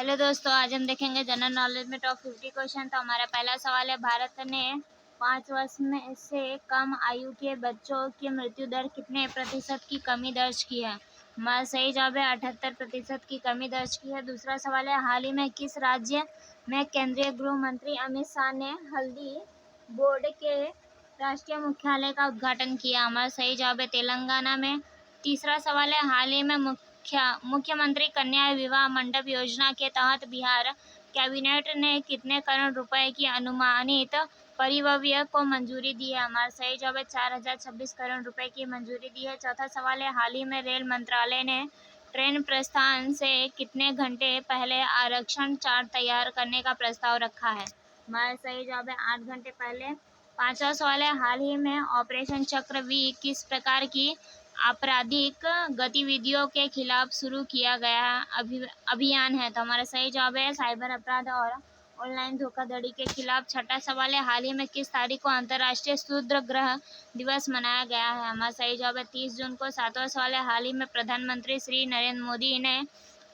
Hello दोस्तों, आज हम देखेंगे जनरल नॉलेज में टॉप 50 क्वेश्चन। तो हमारा पहला सवाल है, भारत ने 5 वर्ष में से कम आयु के बच्चों की मृत्यु दर कितने प्रतिशत की कमी दर्ज की है। हमारा सही जवाब है 78% की कमी दर्ज की है। दूसरा सवाल है, हाल ही में किस राज्य में केंद्रीय गृह मंत्री अमित शाह ने हल्दी बोर्ड के राष्ट्रीय मुख्यालय का उद्घाटन किया। हमारा सही जवाब है तेलंगाना में। तीसरा सवाल है, हाल ही में मुख्यमंत्री कन्या विवाह मंडप योजना के तहत बिहार कैबिनेट ने कितने करोड़ रुपए की अनुमानित परिव्यय को मंजूरी दी है। हमारा सही जवाब है 4026 करोड़ रुपए की मंजूरी दी है। चौथा सवाल है, हाल ही में रेल मंत्रालय ने ट्रेन प्रस्थान से कितने घंटे पहले आरक्षण चार्ट तैयार करने का प्रस्ताव रखा है। हमारा सही जवाब है 8 घंटे पहले। पांचवा सवाल है, हाल ही में ऑपरेशन चक्रव्यूह किस प्रकार की आपराधिक गतिविधियों के खिलाफ शुरू किया गया अभियान है। तो हमारा सही जवाब है साइबर अपराध और ऑनलाइन धोखाधड़ी के खिलाफ। छठा सवाल है, हाल ही में किस तारीख को अंतर्राष्ट्रीय सूर्य दिवस मनाया गया है। हमारा सही जवाब है 30 जून को। सातवां सवाल है, हाल ही में प्रधानमंत्री श्री नरेंद्र मोदी ने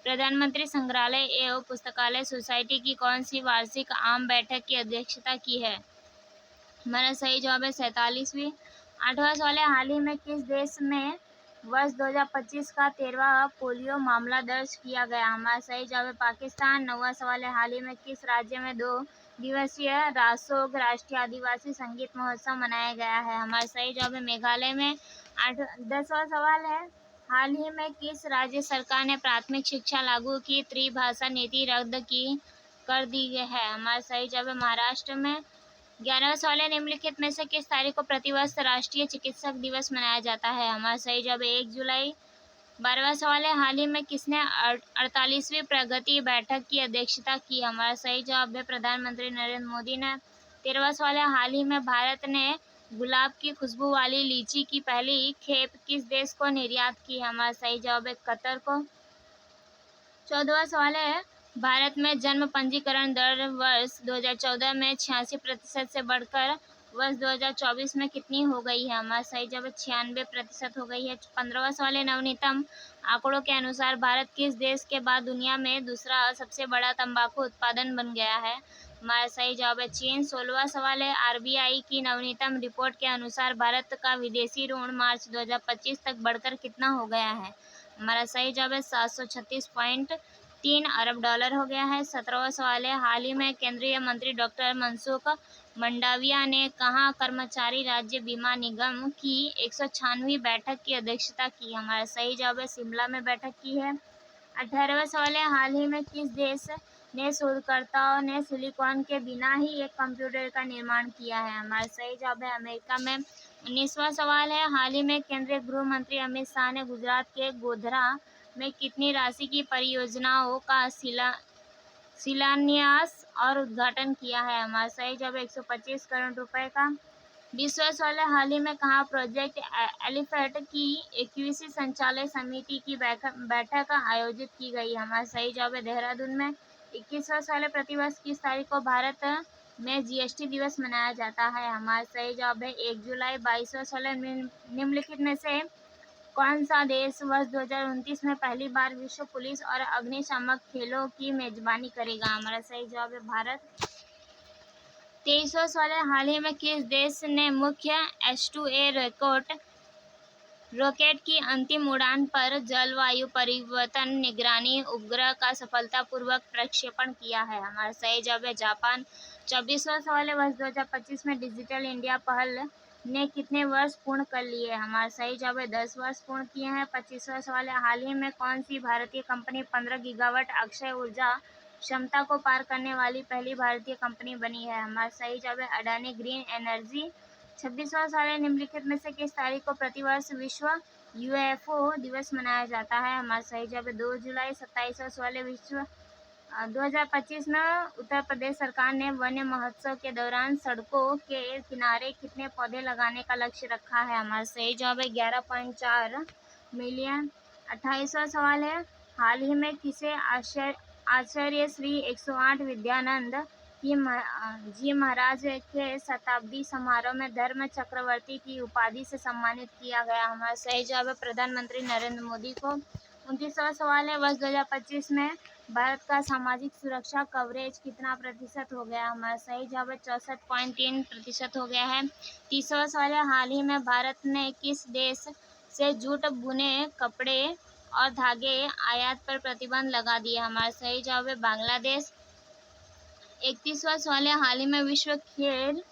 प्रधानमंत्री संग्रहालय एवं पुस्तकालय सोसाइटी की कौन सी वार्षिक आम बैठक की अध्यक्षता की है। हमारा सही जवाब है 47वीं। आठवां सवाल है, हाल ही में किस देश में वर्ष 2025 का 13वां पोलियो मामला दर्ज किया गया। हमारा सही जवाब है पाकिस्तान। नौवां सवाल है, हाल ही में किस राज्य में 2 दिवसीय रासोग राष्ट्रीय आदिवासी संगीत महोत्सव मनाया गया है। हमारा सही जवाब है मेघालय में। 10वां सवाल है, हाल ही में किस राज्य सरकार ने प्राथमिक शिक्षा लागू की त्रिभाषा नीति रद्द कर दी है। हमारा सही जवाब है महाराष्ट्र में। 11वां सवाल है, निम्नलिखित में से किस तारीख को प्रतिवर्ष राष्ट्रीय चिकित्सक दिवस मनाया जाता है। हमारा सही जवाब है 1 जुलाई। 12वां सवाल है, हाल ही में किसने 48वीं प्रगति बैठक की अध्यक्षता की। हमारा सही जवाब है प्रधानमंत्री नरेंद्र मोदी ने। 13वां सवाल है, हाल ही में भारत ने गुलाब की खुशबू वाली लीची की पहली खेप किस देश को निर्यात की। हमारा सही जवाब है कतर को। 14वां सवाल है, भारत में जन्म पंजीकरण दर वर्ष 2014 में 86% से बढ़कर वर्ष 2024 में कितनी हो गई है। हमारा सही जवाब 96% हो गई है। 15वां सवाल है, नवनीतम आंकड़ों के अनुसार भारत किस देश के बाद दुनिया में दूसरा सबसे बड़ा तंबाकू उत्पादन बन गया है। हमारा सही जवाब है चीन। 16वां सवाल है, आरबीआई की नवनीतम रिपोर्ट के अनुसार भारत का विदेशी ऋण मार्च 2025 तक बढ़कर कितना हो गया है। हमारा सही जवाब है 736.3 अरब डॉलर हो गया है। 17वां सवाल है, हाल ही में केंद्रीय मंत्री डॉक्टर मनसुख मंडाविया ने कहाँ कर्मचारी राज्य बीमा निगम की 196वीं बैठक की अध्यक्षता की। हमारा सही जवाब है शिमला में बैठक की है। 18वां सवाल है, हाल ही में किस देश ने शोधकर्ताओं ने सिलिकॉन के बिना ही एक कंप्यूटर का निर्माण किया है। हमारा सही जवाब है अमेरिका में। 19वां सवाल है, हाल ही में केंद्रीय गृह मंत्री अमित शाह ने गुजरात के गोधरा में कितनी राशि की परियोजनाओं का शिलान्यास और उद्घाटन किया है। हमारा सही जवाब 125 करोड़ रुपए का। 20वां सवाल है, हाल ही में कहाँ प्रोजेक्ट एलिफेंट की 21वीं संचालक समिति की बैठक आयोजित की गई। हमारा सही जवाब है देहरादून में। 21वां सवाल है, प्रतिवर्ष किस तारीख को भारत में जीएसटी दिवस मनाया जाता है। हमारा सही जवाब है 1 जुलाई। 22वां सवाल है, निम्नलिखित में से कौन सा देश वर्ष 2029 में पहली बार विश्व पुलिस और अग्निशामक खेलों की मेजबानी करेगा। हमारा सही जवाब है भारत। 23वां सवाल है, हाल ही में किस देश ने मुख्य H2A रॉकेट की अंतिम उड़ान पर जलवायु परिवर्तन निगरानी उपग्रह का सफलतापूर्वक प्रक्षेपण किया है। हमारा सही जवाब है जापान। 24वां सवाल है, वर्ष 2025 में डिजिटल इंडिया पहल ने कितने वर्ष पूर्ण कर लिए। हमारा सही जवाब है 10 वर्ष पूर्ण किए हैं। 25वां सवाल है, हाल ही में कौन सी भारतीय कंपनी 15 गीगावाट अक्षय ऊर्जा क्षमता को पार करने वाली पहली भारतीय कंपनी बनी है। हमारा सही जवाब है अडानी ग्रीन एनर्जी। 26वां सवाल है, निम्नलिखित में से किस तारीख को प्रतिवर्ष विश्व यूएफओ दिवस मनाया जाता है। हमारा सही जवाब है 2 जुलाई। 27वां सवाल है, विश्व 2025 में उत्तर प्रदेश सरकार ने वन्य महोत्सव के दौरान सड़कों के किनारे कितने पौधे लगाने का लक्ष्य रखा है। हमारा सही जवाब है 11.4 मिलियन। 28वां सवाल है, हाल ही में किसे आचार्य श्री 108 विद्यानंद जी महाराज के शताब्दी समारोह में धर्म चक्रवर्ती की उपाधि से सम्मानित किया गया। हमारा सही जवाब है प्रधानमंत्री नरेंद्र मोदी को। 29वां सवाल है, वर्ष 2025 में भारत का सामाजिक सुरक्षा कवरेज कितना प्रतिशत हो गया? हमारा सही जवाब है 64.3% हो गया है। 30वां सवाल है, हाल ही में भारत ने किस देश से जूट बुने कपड़े और धागे आयात पर प्रतिबंध लगा दिया? हमारा सही जवाब है बांग्लादेश। 31वां सवाल है, हाल ही में विश्व खेल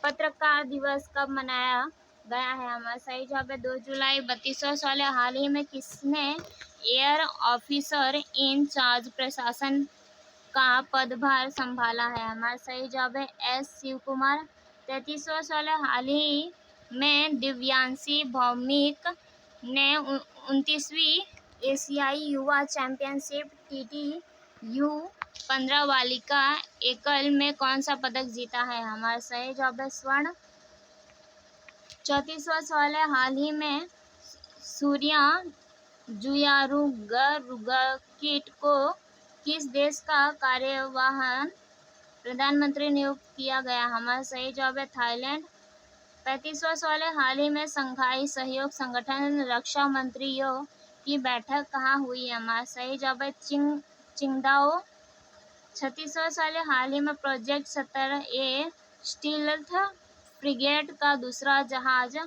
पत्रकार दिवस कब मनाया गया है? हमारा सही जवाब है 2 जुलाई। 32वां सवाल है, हाल ही में किसने एयर ऑफिसर इन चार्ज प्रशासन का पदभार संभाला है? हमारा सही जवाब है एस शिव कुमार। 33वां सवाल है, हाल ही में दिव्यांशी भौमिक ने 29वीं एशियाई युवा चैंपियनशिप TTU-15 बालिका एकल में कौन सा पदक जीता है? हमारा सही जवाब है स्वर्ण। 34वां सवाल है, हाल ही में सूर्या जुयारुगकिट को किस देश का कार्यवाहक प्रधानमंत्री नियुक्त किया गया? हमारा सही जवाब है थाईलैंड। 35वां सवाल है, हाल ही में शंघाई सहयोग संगठन रक्षा मंत्रियों की बैठक कहाँ हुई है? हमारा सही जवाब है चिंगदाओ। 36वां सवाल है, हाल ही में प्रोजेक्ट 70A स्टील्थ फ्रिगेट का दूसरा जहाज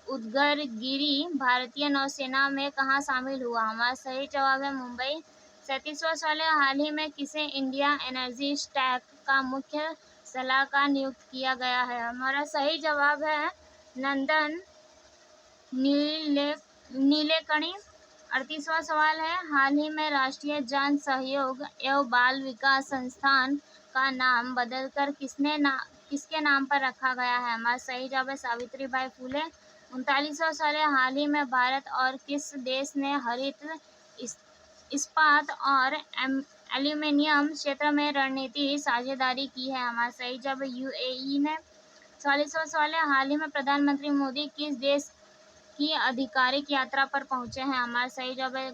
उदयगिरि भारतीय नौसेना में कहाँ शामिल हुआ? हमारा सही जवाब है मुंबई। 37वां सवाल है, हाल ही में किसे इंडिया एनर्जी स्टैक का मुख्य सलाहकार नियुक्त किया गया है? हमारा सही जवाब है नंदन नीलेकणी। 38वां सवाल है, हाल ही में राष्ट्रीय जन सहयोग एवं बाल विकास संस्थान का नाम बदलकर किसके नाम पर रखा गया है? हमारा सही जवाब है सावित्रीबाई फुले। 39वां सवाल है, हाल ही में भारत और किस देश ने हरित इस्पात और एल्यूमीनियम क्षेत्र में रणनीतिक साझेदारी की है? हमारा सही जवाब है UAE ने। 44वां सवाल है, हाल ही में प्रधानमंत्री मोदी किस देश की आधिकारिक यात्रा पर पहुंचे हैं? हमारा सही जवाब है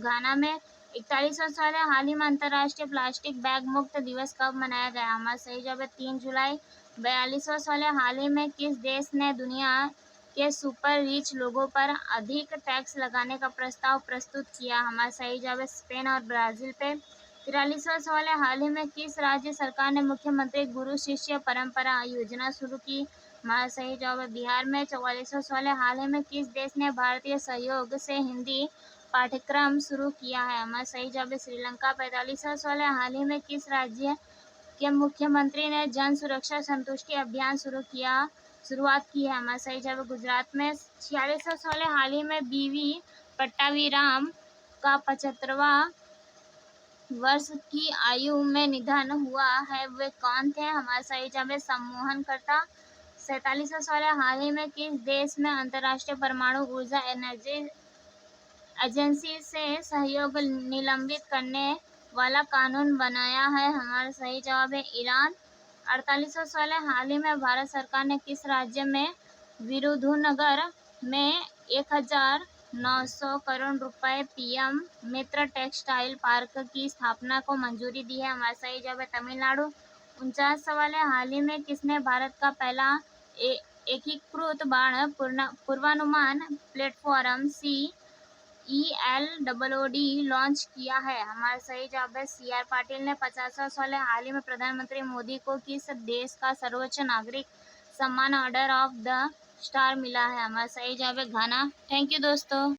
घाना में। 41वां सवाल है, हाल ही में अंतर्राष्ट्रीय प्लास्टिक बैग मुक्त दिवस कब मनाया गया? हमारा सही जवाब है 3 जुलाई। 42वां सवाल है, हाल ही में किस देश ने दुनिया के सुपर रिच लोगों पर अधिक टैक्स लगाने का प्रस्ताव प्रस्तुत किया? हमारा सही जवाब है स्पेन और ब्राजील पे। 43वां सवाल है, हाल ही में किस राज्य सरकार ने मुख्यमंत्री गुरु शिष्य परंपरा योजना शुरू की? हमारा सही जवाब है बिहार में। 44वां सवाल है, हाल ही में किस देश ने भारतीय सहयोग से हिंदी पाठ्यक्रम शुरू किया है? हमारा सही जवाब है श्रीलंका। 45वां सवाल है, हाल ही में किस राज्य के मुख्यमंत्री ने जन सुरक्षा संतुष्टि अभियान शुरुआत की है? हमारा सही जवाब है गुजरात में। 46वां सवाल है, हाल ही में BV पट्टाभिराम का 75वां वर्ष की आयु में निधन हुआ है, वे कौन थे? हमारा सही जवाब है सम्मोहन करता। 47वां सवाल है, हाल ही में किस देश में अंतर्राष्ट्रीय परमाणु ऊर्जा एजेंसी से सहयोग निलंबित करने वाला कानून बनाया है? हमारा सही जवाब है ईरान। 48वां सवाल है, हाल ही में भारत सरकार ने किस राज्य में विरुधुनगर में 1900 करोड़ रुपए PM मित्र टेक्सटाइल पार्क की स्थापना को मंजूरी दी है? हमारा सही जवाब है तमिलनाडु। 49 सवाल है, हाल ही में किसने भारत का पहला एकीकृत बाढ़ पूर्वानुमान प्लेटफॉर्म CELOOD लॉन्च किया है? हमारा सही जवाब है CR पाटिल ने। 50वां सवाल है, हाल ही में प्रधानमंत्री मोदी को किस देश का सर्वोच्च नागरिक सम्मान ऑर्डर ऑफ द स्टार मिला है? हमारा सही जवाब है घाना। थैंक यू दोस्तों।